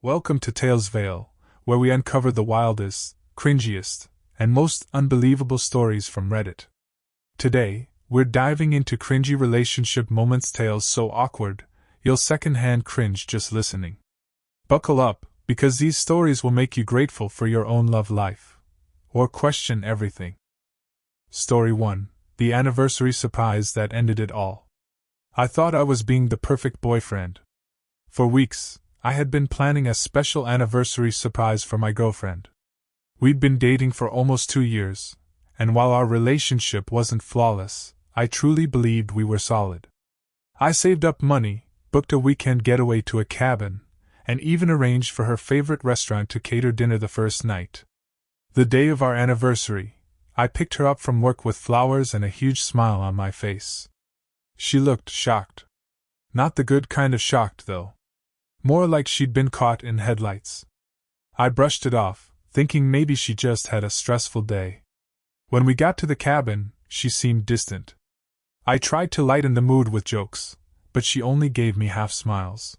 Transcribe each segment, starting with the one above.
Welcome to TalesVeil, where we uncover the wildest, cringiest, and most unbelievable stories from Reddit. Today, we're diving into cringy relationship moments, tales so awkward, you'll secondhand cringe just listening. Buckle up, because these stories will make you grateful for your own love life. Or question everything. Story 1. The anniversary surprise that ended it all. I thought I was being the perfect boyfriend. For weeks, I had been planning a special anniversary surprise for my girlfriend. We'd been dating for almost 2 years, and while our relationship wasn't flawless, I truly believed we were solid. I saved up money, booked a weekend getaway to a cabin, and even arranged for her favorite restaurant to cater dinner the first night. The day of our anniversary, I picked her up from work with flowers and a huge smile on my face. She looked shocked. Not the good kind of shocked, though. More like she'd been caught in headlights. I brushed it off, thinking maybe she just had a stressful day. When we got to the cabin, she seemed distant. I tried to lighten the mood with jokes, but she only gave me half smiles.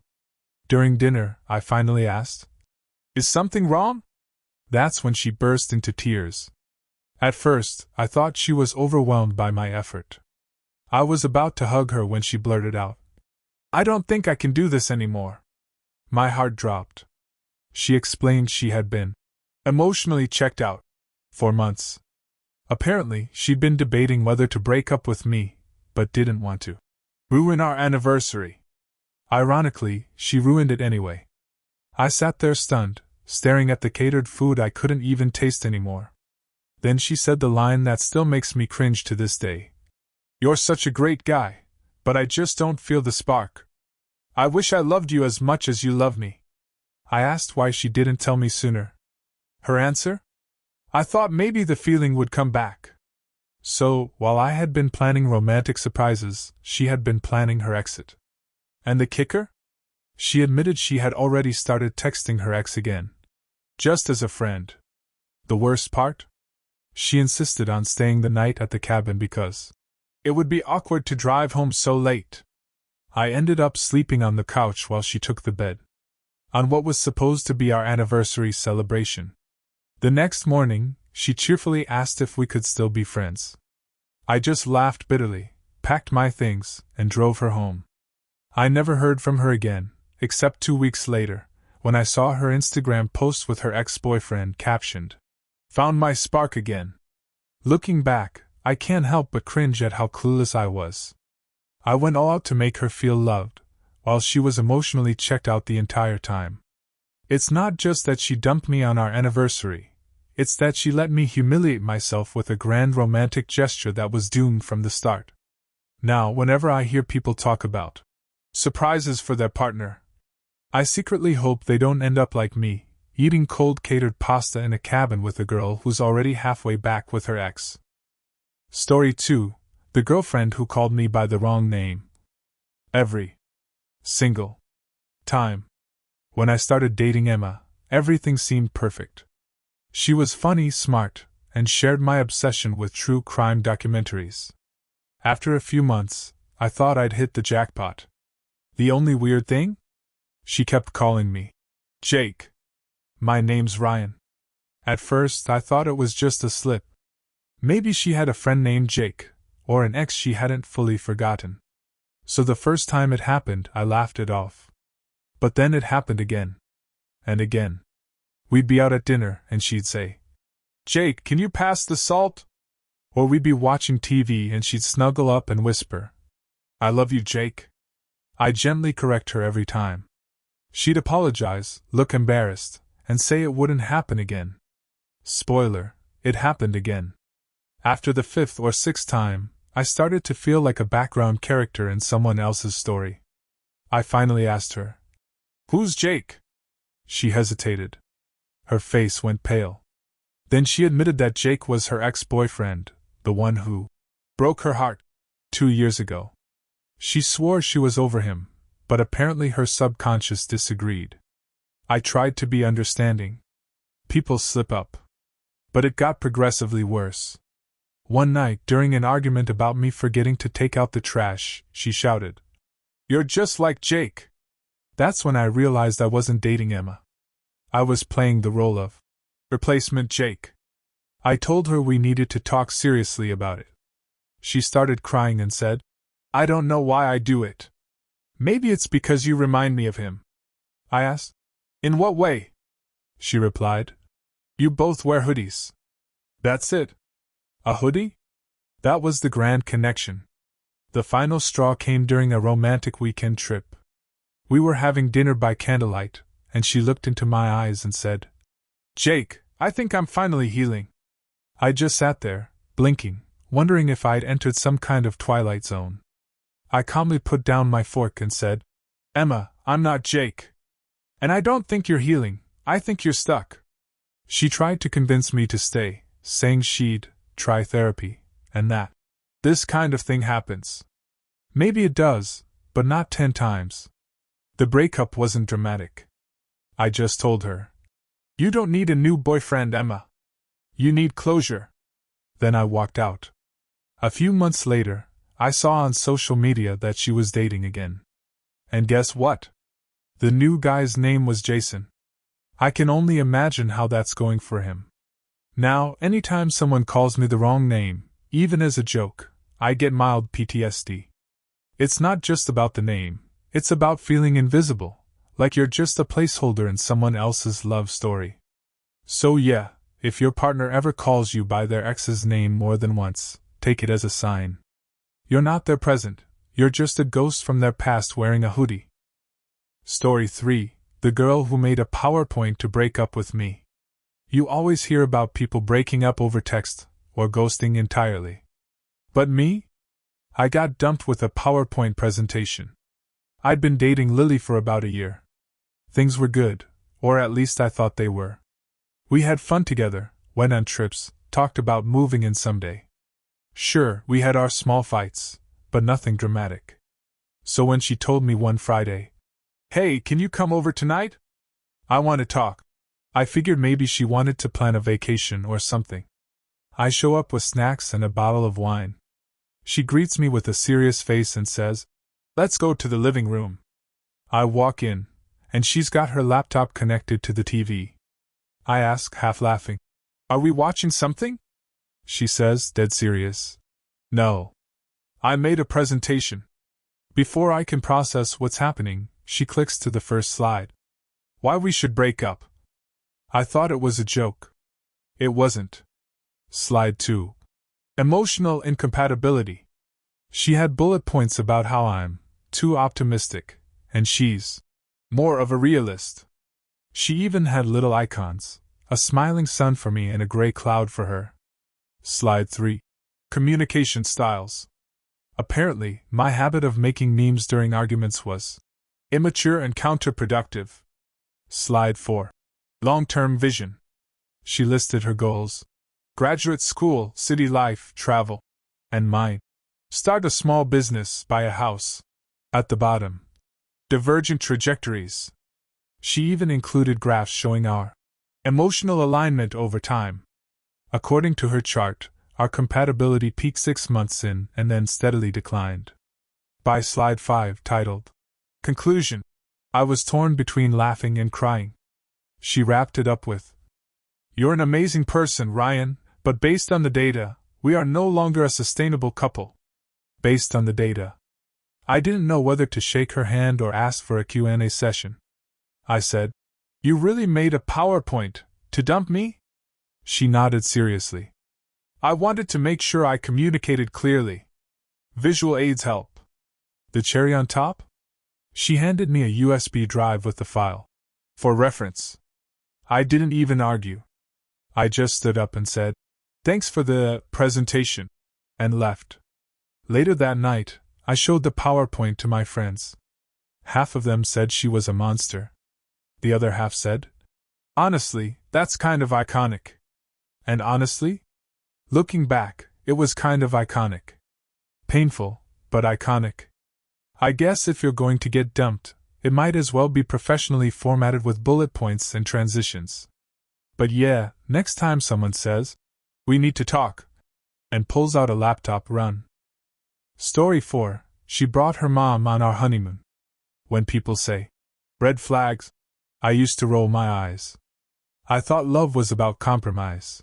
During dinner, I finally asked, "Is something wrong?" That's when she burst into tears. At first, I thought she was overwhelmed by my effort. I was about to hug her when she blurted out, "I don't think I can do this anymore." My heart dropped. She explained she had been emotionally checked out for months. Apparently, she'd been debating whether to break up with me, but didn't want to ruin our anniversary. Ironically, she ruined it anyway. I sat there stunned, staring at the catered food I couldn't even taste anymore. Then she said the line that still makes me cringe to this day. "You're such a great guy, but I just don't feel the spark. I wish I loved you as much as you love me." I asked why she didn't tell me sooner. Her answer? "I thought maybe the feeling would come back." So, while I had been planning romantic surprises, she had been planning her exit. And the kicker? She admitted she had already started texting her ex again. Just as a friend. The worst part? She insisted on staying the night at the cabin because it would be awkward to drive home so late. I ended up sleeping on the couch while she took the bed. On what was supposed to be our anniversary celebration. The next morning, she cheerfully asked if we could still be friends. I just laughed bitterly, packed my things, and drove her home. I never heard from her again, except 2 weeks later, when I saw her Instagram post with her ex-boyfriend captioned, "Found my spark again." Looking back, I can't help but cringe at how clueless I was. I went all out to make her feel loved, while she was emotionally checked out the entire time. It's not just that she dumped me on our anniversary, it's that she let me humiliate myself with a grand romantic gesture that was doomed from the start. Now, whenever I hear people talk about surprises for their partner, I secretly hope they don't end up like me, eating cold catered pasta in a cabin with a girl who's already halfway back with her ex. Story 2. The girlfriend who called me by the wrong name. Every single time. When I started dating Emma, everything seemed perfect. She was funny, smart, and shared my obsession with true crime documentaries. After a few months, I thought I'd hit the jackpot. The only weird thing? She kept calling me Jake. My name's Ryan. At first, I thought it was just a slip. Maybe she had a friend named Jake, or an ex she hadn't fully forgotten. So the first time it happened, I laughed it off. But then it happened again. And again. We'd be out at dinner, and she'd say, "Jake, can you pass the salt?" Or we'd be watching TV and she'd snuggle up and whisper, "I love you, Jake." I'd gently correct her every time. She'd apologize, look embarrassed, and say it wouldn't happen again. Spoiler, it happened again. After the 5th or 6th time, I started to feel like a background character in someone else's story. I finally asked her, "Who's Jake?" She hesitated. Her face went pale. Then she admitted that Jake was her ex-boyfriend, the one who broke her heart 2 years ago. She swore she was over him, but apparently her subconscious disagreed. I tried to be understanding. People slip up. But it got progressively worse. One night, during an argument about me forgetting to take out the trash, she shouted, "You're just like Jake." That's when I realized I wasn't dating Emma. I was playing the role of replacement Jake. I told her we needed to talk seriously about it. She started crying and said, "I don't know why I do it. Maybe it's because you remind me of him." I asked, "In what way?" She replied, "You both wear hoodies." That's it. A hoodie? That was the grand connection. The final straw came during a romantic weekend trip. We were having dinner by candlelight, and she looked into my eyes and said, "Jake, I think I'm finally healing." I just sat there, blinking, wondering if I'd entered some kind of twilight zone. I calmly put down my fork and said, "Emma, I'm not Jake. And I don't think you're healing, I think you're stuck." She tried to convince me to stay, saying she'd try therapy, and that this kind of thing happens. Maybe it does, but not 10 times. The breakup wasn't dramatic. I just told her, "You don't need a new boyfriend, Emma. You need closure." Then I walked out. A few months later, I saw on social media that she was dating again. And guess what? The new guy's name was Jason. I can only imagine how that's going for him. Now, anytime someone calls me the wrong name, even as a joke, I get mild PTSD. It's not just about the name, it's about feeling invisible, like you're just a placeholder in someone else's love story. So yeah, if your partner ever calls you by their ex's name more than once, take it as a sign. You're not their present, you're just a ghost from their past wearing a hoodie. Story 3. The girl who made a PowerPoint to break up with me. You always hear about people breaking up over text, or ghosting entirely. But me? I got dumped with a PowerPoint presentation. I'd been dating Lily for about a year. Things were good, or at least I thought they were. We had fun together, went on trips, talked about moving in someday. Sure, we had our small fights, but nothing dramatic. So when she told me one Friday, "Hey, can you come over tonight? I want to talk," I figured maybe she wanted to plan a vacation or something. I show up with snacks and a bottle of wine. She greets me with a serious face and says, "Let's go to the living room." I walk in, and she's got her laptop connected to the TV. I ask, half laughing, "Are we watching something?" She says, dead serious, "No. I made a presentation." Before I can process what's happening, she clicks to the first slide. Why we should break up. I thought it was a joke. It wasn't. Slide 2. Emotional incompatibility. She had bullet points about how I'm too optimistic, and she's more of a realist. She even had little icons, a smiling sun for me and a gray cloud for her. Slide 3. Communication styles. Apparently, my habit of making memes during arguments was immature and counterproductive. Slide 4. Long-term vision. She listed her goals: graduate school, city life, travel, and mine: start a small business, buy a house. At the bottom, divergent trajectories. She even included graphs showing our emotional alignment over time. According to her chart, our compatibility peaked 6 months in and then steadily declined. By slide 5, titled Conclusion, I was torn between laughing and crying. She wrapped it up with, "You're an amazing person, Ryan, but based on the data, we are no longer a sustainable couple." Based on the data. I didn't know whether to shake her hand or ask for a Q&A session. I said, "You really made a PowerPoint to dump me?" She nodded seriously. "I wanted to make sure I communicated clearly. Visual aids help." The cherry on top? She handed me a USB drive with the file. For reference. I didn't even argue. I just stood up and said, "Thanks for the presentation," and left. Later that night, I showed the PowerPoint to my friends. Half of them said she was a monster. The other half said, "Honestly, that's kind of iconic." And honestly? Looking back, it was kind of iconic. Painful, but iconic. I guess if you're going to get dumped, it might as well be professionally formatted with bullet points and transitions. But yeah, next time someone says, "We need to talk," and pulls out a laptop, run. Story 4. She brought her mom on our honeymoon. When people say, red flags, I used to roll my eyes. I thought love was about compromise.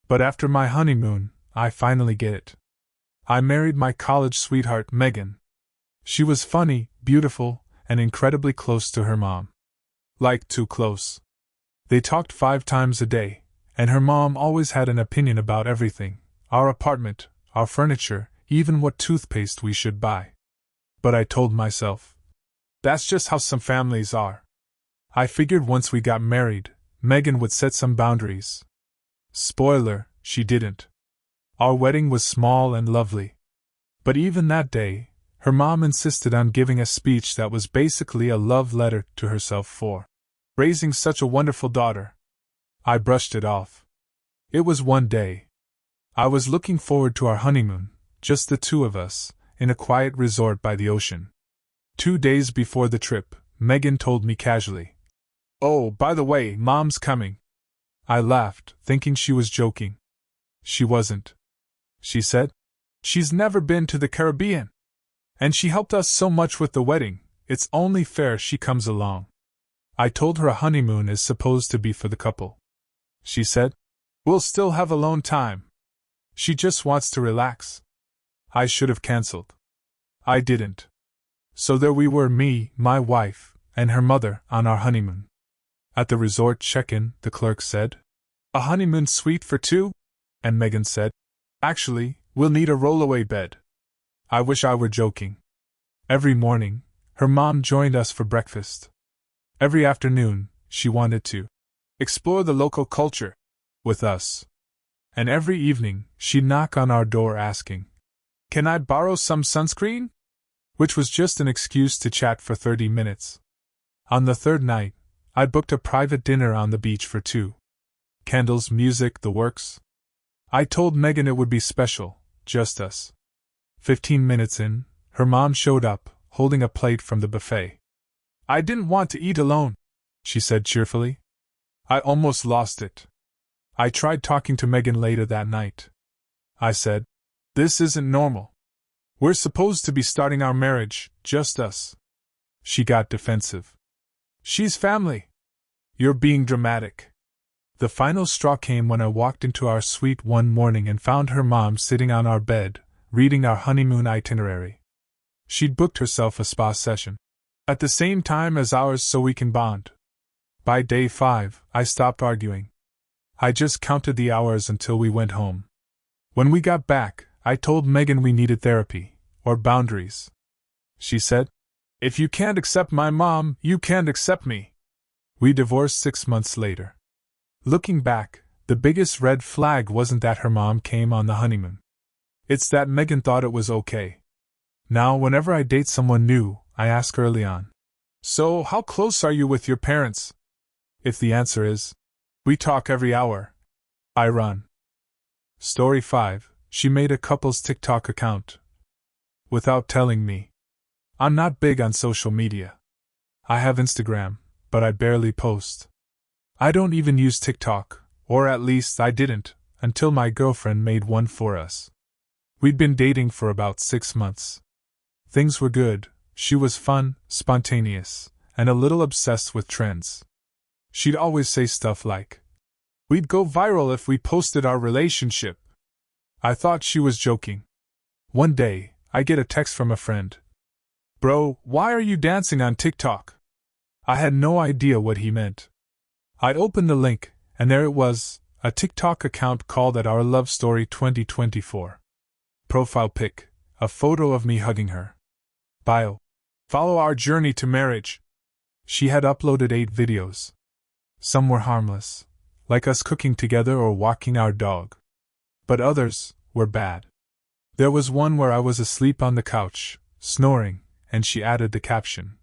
But after my honeymoon, I finally get it. I married my college sweetheart, Megan. She was funny, beautiful, and incredibly close to her mom. Like, too close. They talked 5 times a day, and her mom always had an opinion about everything: our apartment, our furniture, even what toothpaste we should buy. But I told myself, that's just how some families are. I figured once we got married, Megan would set some boundaries. Spoiler, she didn't. Our wedding was small and lovely. But even that day, her mom insisted on giving a speech that was basically a love letter to herself for raising such a wonderful daughter. I brushed it off. It was one day. I was looking forward to our honeymoon, just the 2 of us, in a quiet resort by the ocean. 2 days before the trip, Megan told me casually, "Oh, by the way, Mom's coming." I laughed, thinking she was joking. She wasn't. She said, "She's never been to the Caribbean. And she helped us so much with the wedding, it's only fair she comes along." I told her a honeymoon is supposed to be for the couple. She said, "We'll still have alone time. She just wants to relax." I should have cancelled. I didn't. So there we were, me, my wife, and her mother, on our honeymoon. At the resort check-in, the clerk said, "A honeymoon suite for 2? And Megan said, "Actually, we'll need a rollaway bed." I wish I were joking. Every morning, her mom joined us for breakfast. Every afternoon, she wanted to explore the local culture with us. And every evening, she'd knock on our door asking, "Can I borrow some sunscreen?" Which was just an excuse to chat for 30 minutes. On the 3rd night, I'd booked a private dinner on the beach for 2. Candles, music, the works. I told Megan it would be special, just us. 15 minutes in, her mom showed up, holding a plate from the buffet. "I didn't want to eat alone," she said cheerfully. I almost lost it. I tried talking to Megan later that night. I said, "This isn't normal. We're supposed to be starting our marriage, just us." She got defensive. "She's family. You're being dramatic." The final straw came when I walked into our suite one morning and found her mom sitting on our bed, reading our honeymoon itinerary. She'd booked herself a spa session at the same time as ours so we can bond. By day 5, I stopped arguing. I just counted the hours until we went home. When we got back, I told Megan we needed therapy, or boundaries. She said, "If you can't accept my mom, you can't accept me." We divorced 6 months later. Looking back, the biggest red flag wasn't that her mom came on the honeymoon. It's that Megan thought it was okay. Now, whenever I date someone new, I ask early on, "So, how close are you with your parents?" If the answer is, "We talk every hour," I run. Story 5. She made a couple's TikTok account without telling me. I'm not big on social media. I have Instagram, but I barely post. I don't even use TikTok, or at least I didn't, until my girlfriend made one for us. We'd been dating for about 6 months. Things were good. She was fun, spontaneous, and a little obsessed with trends. She'd always say stuff like, "We'd go viral if we posted our relationship." I thought she was joking. One day, I get a text from a friend. "Bro, why are you dancing on TikTok?" I had no idea what he meant. I opened the link, and there it was, a TikTok account called At Our Love Story 2024. Profile pic, a photo of me hugging her. Bio, follow our journey to marriage. She had uploaded 8 videos. Some were harmless, like us cooking together or walking our dog. But others were bad. There was one where I was asleep on the couch, snoring, and she added the caption,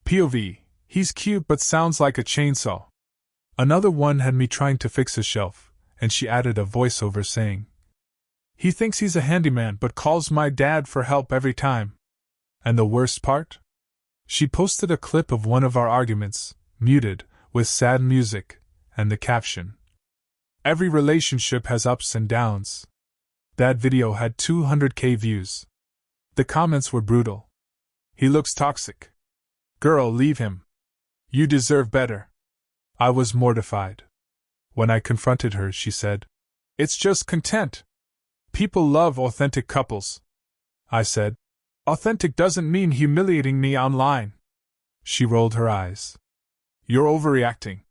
"POV, he's cute but sounds like a chainsaw." Another one had me trying to fix a shelf, and she added a voiceover saying, "He thinks he's a handyman but calls my dad for help every time." And the worst part? She posted a clip of one of our arguments, muted, with sad music, and the caption, "Every relationship has ups and downs." That video had 200K views. The comments were brutal. "He looks toxic. Girl, leave him. You deserve better. I was mortified. When I confronted her, she said, It's just content. People love authentic couples. I said, Authentic doesn't mean humiliating me online. She rolled her eyes. You're overreacting.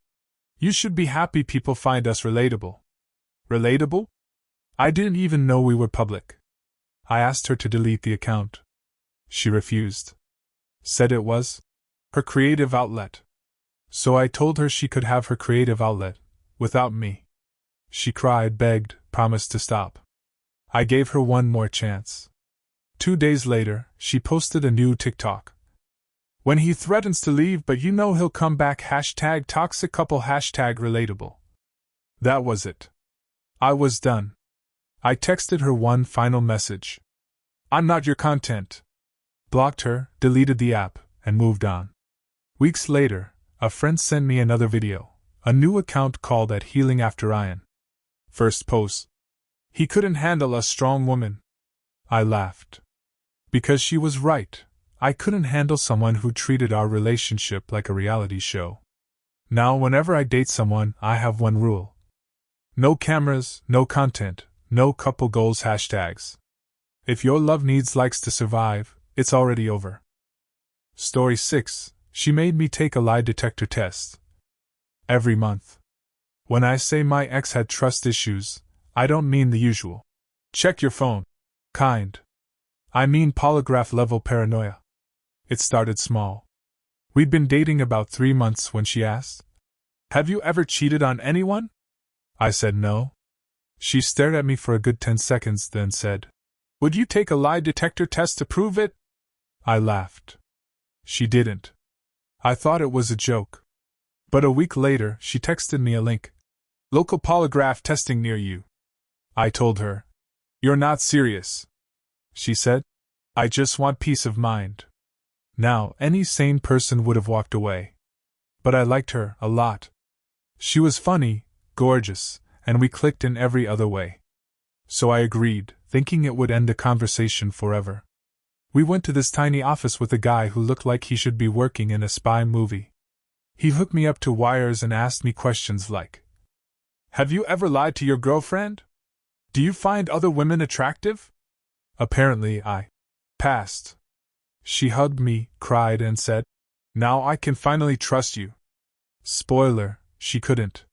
You should be happy people find us relatable. Relatable? I didn't even know we were public. I asked her to delete the account. She refused. Said it was her creative outlet. So I told her she could have her creative outlet, without me. She cried, begged, promised to stop. I gave her one more chance. 2 days later, she posted a new TikTok. When he threatens to leave but you know he'll come back, #toxic couple, #relatable. That was it. I was done. I texted her one final message. I'm not your content. Blocked her, deleted the app, and moved on. Weeks later, a friend sent me another video, a new account called at Healing After Ryan. First post. He couldn't handle a strong woman. I laughed. Because she was right. I couldn't handle someone who treated our relationship like a reality show. Now, whenever I date someone, I have one rule. No cameras, no content, no couple goals hashtags. If your love needs likes to survive, it's already over. Story 6. She made me take a lie detector test. Every month. When I say my ex had trust issues, I don't mean the usual check your phone kind. I mean polygraph-level paranoia. It started small. We'd been dating about 3 months when she asked, Have you ever cheated on anyone? I said no. She stared at me for a good 10 seconds, then said, Would you take a lie detector test to prove it? I laughed. She didn't. I thought it was a joke. But a week later, she texted me a link. Local polygraph testing near you. I told her, You're not serious. She said, I just want peace of mind. Now, any sane person would have walked away. But I liked her a lot. She was funny, gorgeous, and we clicked in every other way. So I agreed, thinking it would end the conversation forever. We went to this tiny office with a guy who looked like he should be working in a spy movie. He hooked me up to wires and asked me questions like, Have you ever lied to your girlfriend? Do you find other women attractive? Apparently I passed. She hugged me, cried, and said, Now I can finally trust you. Spoiler, she couldn't.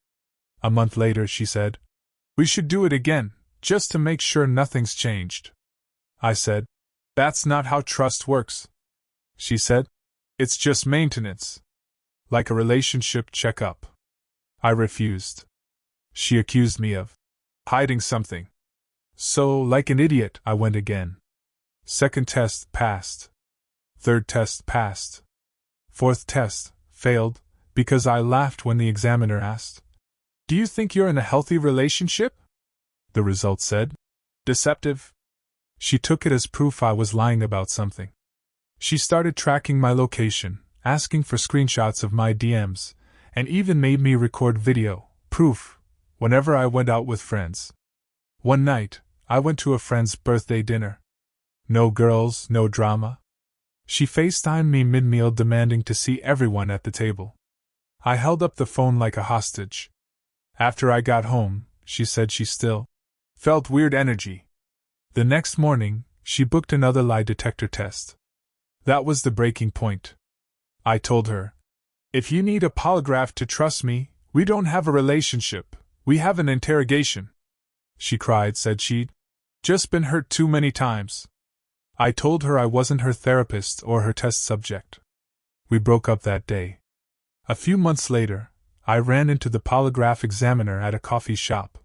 A month later she said, We should do it again, just to make sure nothing's changed. I said, That's not how trust works. She said, It's just maintenance. Like a relationship checkup. I refused. She accused me of hiding something. So, like an idiot, I went again. Second test, passed. Third test, passed. Fourth test, failed, because I laughed when the examiner asked, Do you think you're in a healthy relationship? The result said, Deceptive. She took it as proof I was lying about something. She started tracking my location, asking for screenshots of my DMs, and even made me record video, proof, whenever I went out with friends. One night, I went to a friend's birthday dinner. No girls, no drama. She FaceTimed me mid-meal demanding to see everyone at the table. I held up the phone like a hostage. After I got home, she said she still felt weird energy. The next morning, she booked another lie detector test. That was the breaking point. I told her, If you need a polygraph to trust me, we don't have a relationship, we have an interrogation. She cried, said she'd just been hurt too many times. I told her I wasn't her therapist or her test subject. We broke up that day. A few months later, I ran into the polygraph examiner at a coffee shop.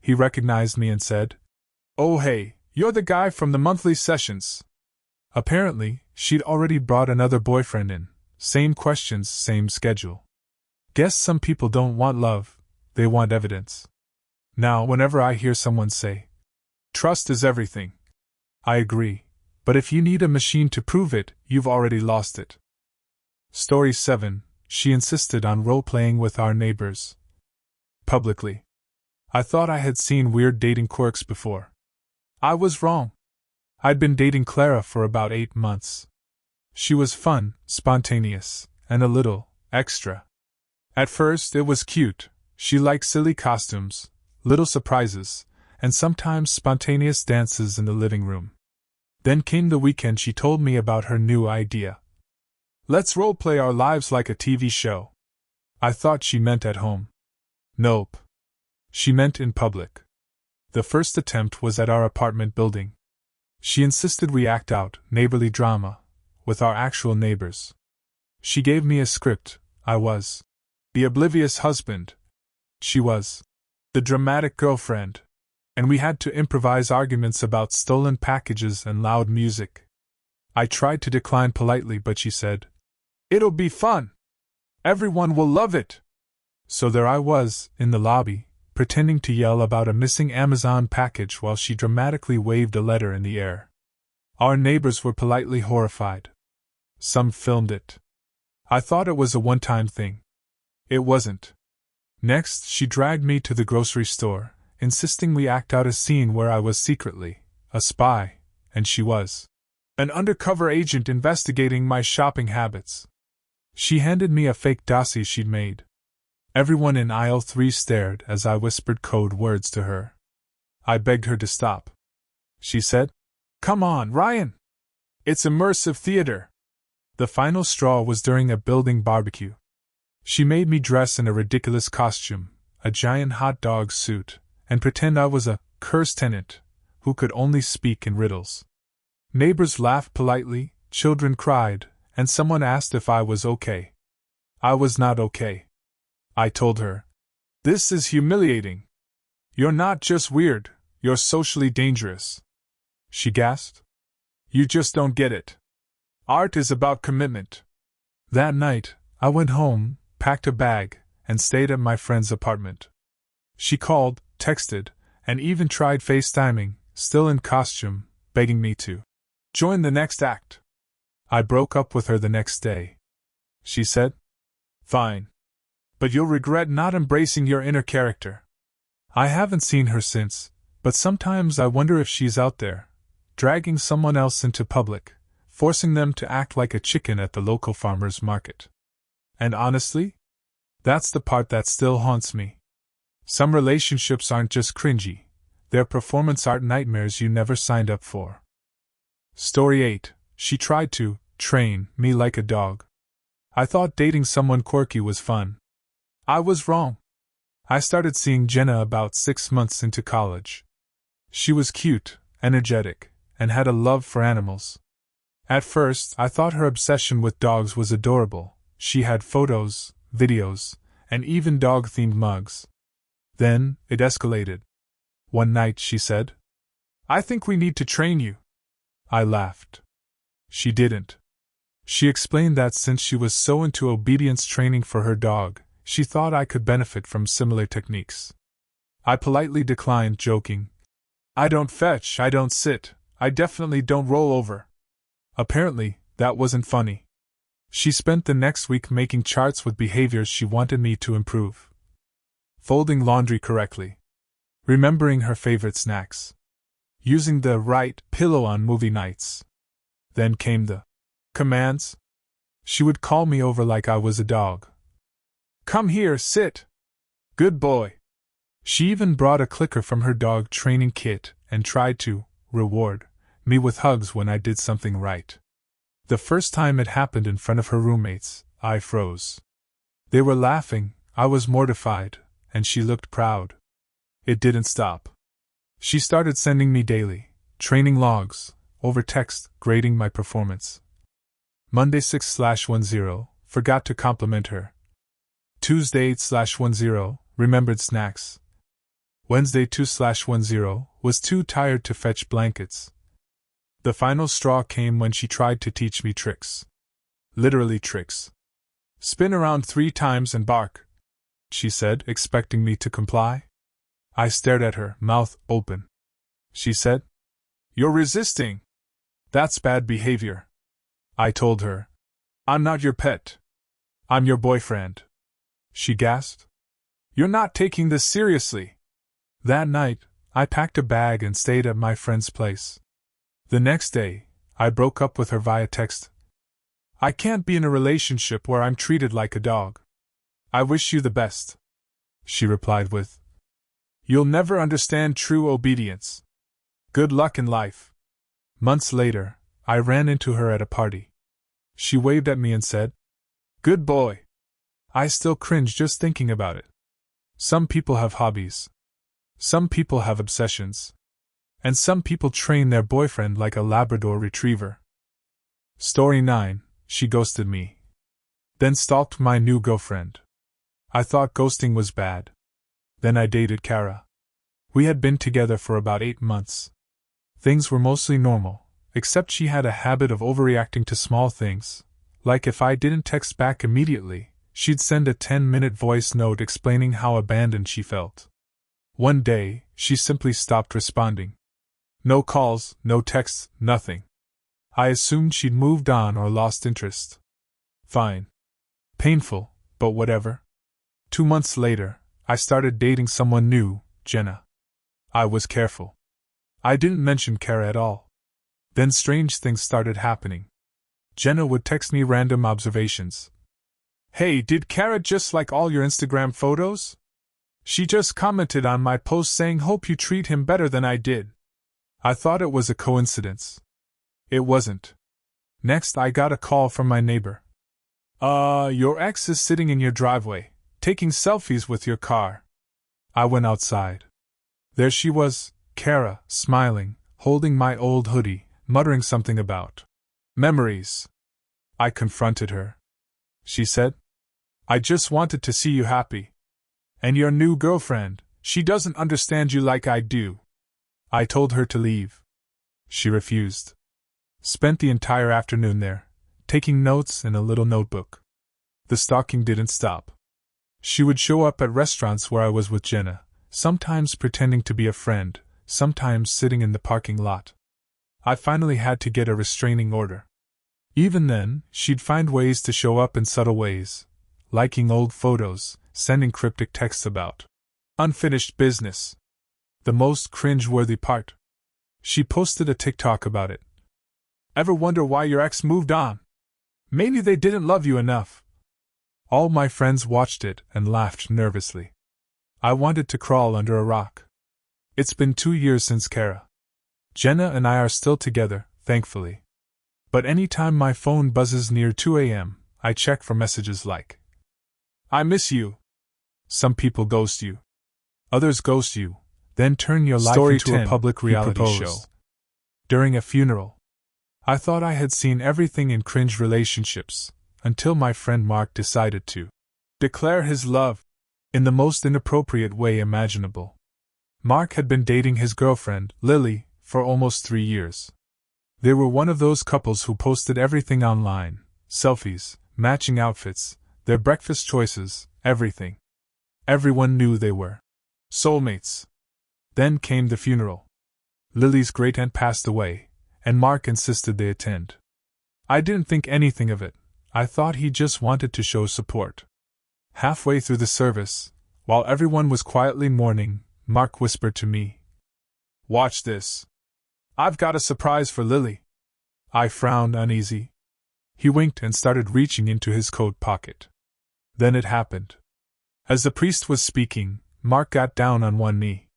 He recognized me and said, Oh hey, you're the guy from the monthly sessions. Apparently, she'd already brought another boyfriend in. Same questions, same schedule. Guess some people don't want love, they want evidence. Now, whenever I hear someone say, Trust is everything, I agree, but if you need a machine to prove it, you've already lost it. Story 7. She insisted on role-playing with our neighbors. Publicly. I thought I had seen weird dating quirks before. I was wrong. I'd been dating Clara for about 8 months. She was fun, spontaneous, and a little extra. At first, it was cute. She liked silly costumes, little surprises, and sometimes spontaneous dances in the living room. Then came the weekend. She told me about her new idea. Let's role-play our lives like a TV show. I thought she meant at home. Nope. She meant in public. The first attempt was at our apartment building. She insisted we act out neighborly drama with our actual neighbors. She gave me a script. I was the oblivious husband. She was the dramatic girlfriend. And we had to improvise arguments about stolen packages and loud music. I tried to decline politely, but she said, "It'll be fun. Everyone will love it." So there I was, in the lobby, pretending to yell about a missing Amazon package while she dramatically waved a letter in the air. Our neighbors were politely horrified. Some filmed it. I thought it was a one-time thing. It wasn't. Next, she dragged me to the grocery store, insisting we act out a scene where I was secretly a spy, and she was an undercover agent investigating my shopping habits. She handed me a fake dossier she'd made. Everyone in aisle 3 stared as I whispered code words to her. I begged her to stop. She said, "Come on, Ryan! It's immersive theater." The final straw was during a building barbecue. She made me dress in a ridiculous costume, a giant hot dog suit, and pretend I was a cursed tenant who could only speak in riddles. Neighbors laughed politely, children cried, and someone asked if I was okay. I was not okay. I told her, "This is humiliating. You're not just weird, you're socially dangerous." She gasped. "You just don't get it. Art is about commitment." That night, I went home, packed a bag, and stayed at my friend's apartment. She called, texted, and even tried FaceTiming, still in costume, begging me to join the next act. I broke up with her the next day. She said, "Fine. But you'll regret not embracing your inner character." I haven't seen her since, but sometimes I wonder if she's out there, dragging someone else into public, forcing them to act like a chicken at the local farmer's market. And honestly, that's the part that still haunts me. Some relationships aren't just cringy, they're performance art nightmares you never signed up for. Story 8. She tried to train me like a dog. I thought dating someone quirky was fun. I was wrong. I started seeing Jenna about 6 months into college. She was cute, energetic, and had a love for animals. At first, I thought her obsession with dogs was adorable. She had photos, videos, and even dog-themed mugs. Then, it escalated. One night, she said, "I think we need to train you." I laughed. She didn't. She explained that since she was so into obedience training for her dog, she thought I could benefit from similar techniques. I politely declined, joking, "I don't fetch, I don't sit, I definitely don't roll over." Apparently, that wasn't funny. She spent the next week making charts with behaviors she wanted me to improve. Folding laundry correctly. Remembering her favorite snacks. Using the right pillow on movie nights. Then came the commands. She would call me over like I was a dog. "Come here, sit. Good boy." She even brought a clicker from her dog training kit and tried to reward me with hugs when I did something right. The first time it happened in front of her roommates, I froze. They were laughing, I was mortified, and she looked proud. It didn't stop. She started sending me daily training logs over text, grading my performance. Monday 6/10, forgot to compliment her. Tuesday 8/10, remembered snacks. Wednesday 2/10, was too tired to fetch blankets. The final straw came when she tried to teach me tricks. Literally tricks. "Spin around 3 times and bark," she said, expecting me to comply. I stared at her, mouth open. She said, "You're resisting. That's bad behavior." I told her, "I'm not your pet. I'm your boyfriend." She gasped, "You're not taking this seriously." That night, I packed a bag and stayed at my friend's place. The next day, I broke up with her via text. I can't be in a relationship where I'm treated like a dog. I wish you the best, she replied with. You'll never understand true obedience. Good luck in life. Months later, I ran into her at a party. She waved at me and said, Good boy. I still cringe just thinking about it. Some people have hobbies. Some people have obsessions. And some people train their boyfriend like a Labrador retriever. Story 9. She ghosted me. Then stalked my new girlfriend. I thought ghosting was bad. Then I dated Kara. We had been together for about 8 months. Things were mostly normal, except she had a habit of overreacting to small things, like if I didn't text back immediately, she'd send a 10-minute voice note explaining how abandoned she felt. One day, she simply stopped responding. No calls, no texts, nothing. I assumed she'd moved on or lost interest. Fine. Painful, but whatever. 2 months later, I started dating someone new, Jenna. I was careful. I didn't mention Kara at all. Then strange things started happening. Jenna would text me random observations. Hey, did Kara just like all your Instagram photos? She just commented on my post saying hope you treat him better than I did. I thought it was a coincidence. It wasn't. Next, I got a call from my neighbor. Your ex is sitting in your driveway, taking selfies with your car. I went outside. There she was, Kara, smiling, holding my old hoodie, muttering something about memories. I confronted her. She said, I just wanted to see you happy. And your new girlfriend, she doesn't understand you like I do. I told her to leave. She refused. Spent the entire afternoon there, taking notes in a little notebook. The stalking didn't stop. She would show up at restaurants where I was with Jenna, sometimes pretending to be a friend, sometimes sitting in the parking lot. I finally had to get a restraining order. Even then, she'd find ways to show up in subtle ways, liking old photos, sending cryptic texts about unfinished business. The most cringe-worthy part. She posted a TikTok about it. Ever wonder why your ex moved on? Maybe they didn't love you enough. All my friends watched it and laughed nervously. I wanted to crawl under a rock. It's been 2 years since Kara. Jenna and I are still together, thankfully. But anytime my phone buzzes near 2 a.m., I check for messages like, I miss you. Some people ghost you. Others ghost you, then turn your life into 10, a public reality show. During a funeral. I thought I had seen everything in cringe relationships, until my friend Mark decided to declare his love in the most inappropriate way imaginable. Mark had been dating his girlfriend, Lily, for almost 3 years. They were one of those couples who posted everything online, selfies, matching outfits, their breakfast choices, everything. Everyone knew they were soulmates. Then came the funeral. Lily's great-aunt passed away, and Mark insisted they attend. I didn't think anything of it. I thought he just wanted to show support. Halfway through the service, while everyone was quietly mourning, Mark whispered to me, Watch this. I've got a surprise for Lily. I frowned uneasy. He winked and started reaching into his coat pocket. Then it happened. As the priest was speaking, Mark got down on one knee.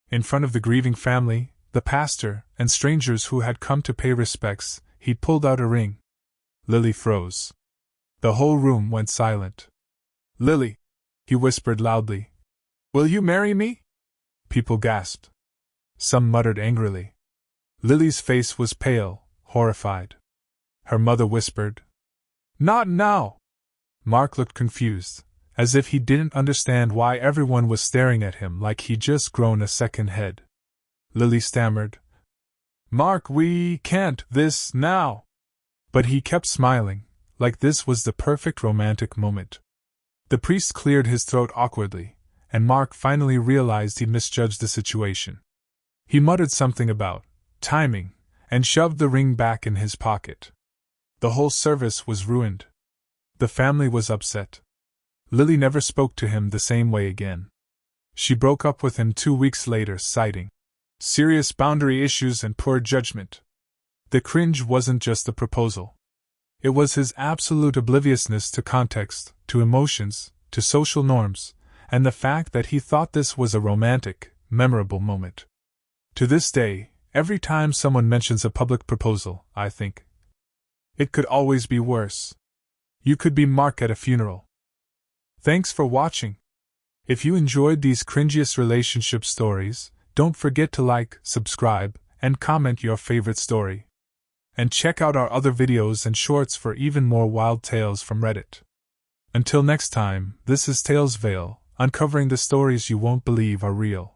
In front of the grieving family, the pastor, and strangers who had come to pay respects, he pulled out a ring. Lily froze. The whole room went silent. Lily, he whispered loudly, will you marry me? People gasped. Some muttered angrily. Lily's face was pale, horrified. Her mother whispered, Not now! Mark looked confused, as if he didn't understand why everyone was staring at him like he'd just grown a second head. Lily stammered, Mark, we can't this now. But he kept smiling, like this was the perfect romantic moment. The priest cleared his throat awkwardly, and Mark finally realized he'd misjudged the situation. He muttered something about timing, and shoved the ring back in his pocket. The whole service was ruined. The family was upset. Lily never spoke to him the same way again. She broke up with him 2 weeks later, citing serious boundary issues and poor judgment. The cringe wasn't just the proposal. It was his absolute obliviousness to context, to emotions, to social norms, and the fact that he thought this was a romantic, memorable moment. To this day, every time someone mentions a public proposal, I think, it could always be worse. You could be Mark at a funeral. Thanks for watching. If you enjoyed these cringiest relationship stories, don't forget to like, subscribe, and comment your favorite story. And check out our other videos and shorts for even more wild tales from Reddit. Until next time, this is TalesVeil, uncovering the stories you won't believe are real.